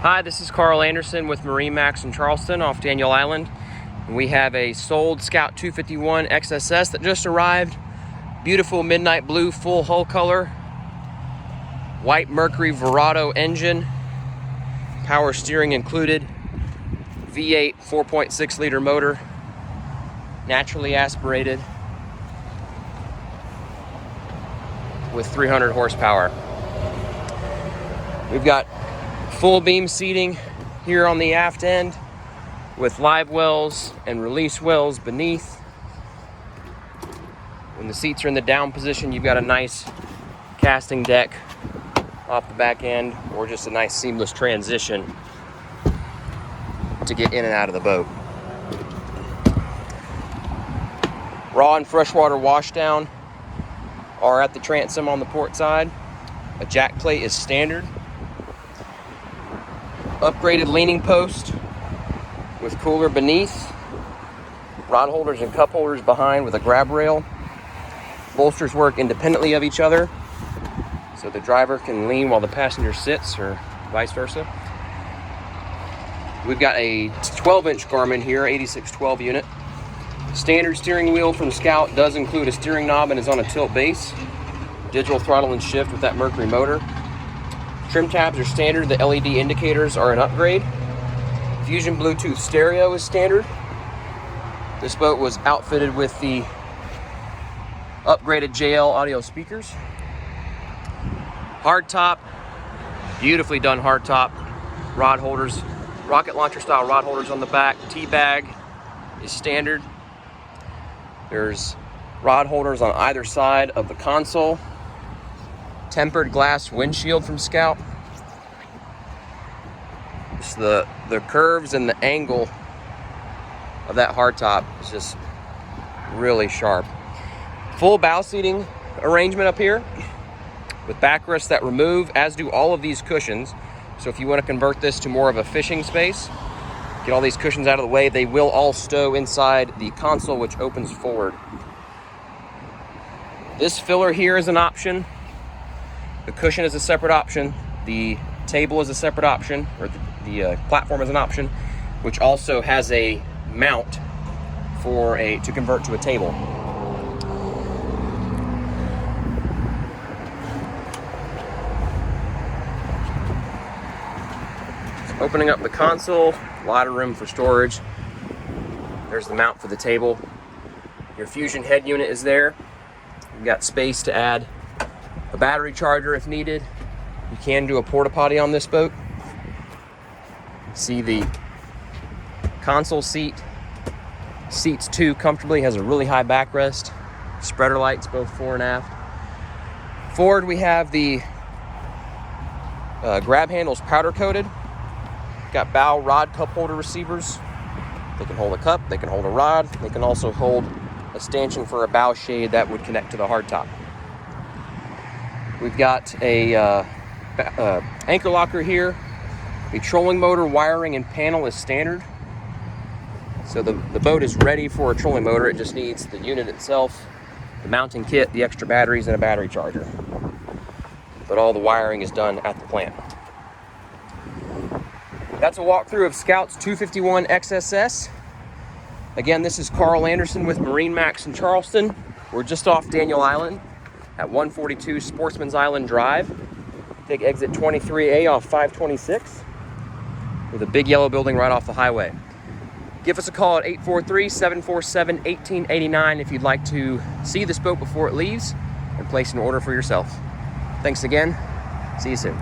Hi, this is Carl Anderson with MarineMax in Charleston off Daniel Island. We have a sold Scout 251 XSS that just arrived. Beautiful midnight blue full hull color. White Mercury Verado engine. Power steering included. V8 4.6 liter motor. Naturally aspirated. With 300 horsepower. We've got full beam seating here on the aft end with live wells and release wells beneath. When the seats are in the down position, you've got a nice casting deck off the back end, or just a nice seamless transition to get in and out of the boat. Raw and freshwater washdown are at the transom on the port side. A jack plate is standard. Upgraded leaning post with cooler beneath. Rod holders and cup holders behind with a grab rail. Bolsters work independently of each other, so the driver can lean while the passenger sits, or vice versa. We've got a 12-inch Garmin here, 8612 unit. Standard steering wheel from Scout does include a steering knob and is on a tilt base. Digital throttle and shift with that Mercury motor. Trim tabs are standard. The LED indicators are an upgrade. Fusion Bluetooth stereo is standard. This boat was outfitted with the upgraded JL audio speakers. Hardtop, beautifully done hardtop. Rod holders, rocket launcher style rod holders on the back. T-bag is standard. There's rod holders on either side of the console. Tempered glass windshield from Scout. Just the curves and the angle of that hardtop is just really sharp. Full bow seating arrangement up here with backrests that remove, as do all of these cushions. So if you want to convert this to more of a fishing space, get all these cushions out of the way, they will all stow inside the console, which opens forward. This filler here is an option. The cushion is a separate option. The table is a separate option, or the platform is an option, which also has a mount to convert to a table. So opening up the console, a lot of room for storage. There's the mount for the table. Your Fusion head unit is there. You've got space to add a battery charger if needed. You can do a porta potti on this boat. See the console seat seats two comfortably, has a really high backrest. Spreader lights both fore and aft. Forward we have the grab handles powder coated. Got bow rod cup holder receivers. They can hold a cup, they can hold a rod, they can also hold a stanchion for a bow shade that would connect to the hardtop. We've got a anchor locker here. The trolling motor wiring and panel is standard. So the boat is ready for a trolling motor. It just needs the unit itself, the mounting kit, the extra batteries, and a battery charger. But all the wiring is done at the plant. That's a walkthrough of Scout's 251 XSS. Again, this is Carl Anderson with MarineMax in Charleston. We're just off Daniel Island at 142 Sportsman's Island Drive. Take exit 23A off 526 with a big yellow building right off the highway. Give us a call at 843-747-1889 if you'd like to see this boat before it leaves and place an order for yourself. Thanks again. See you soon.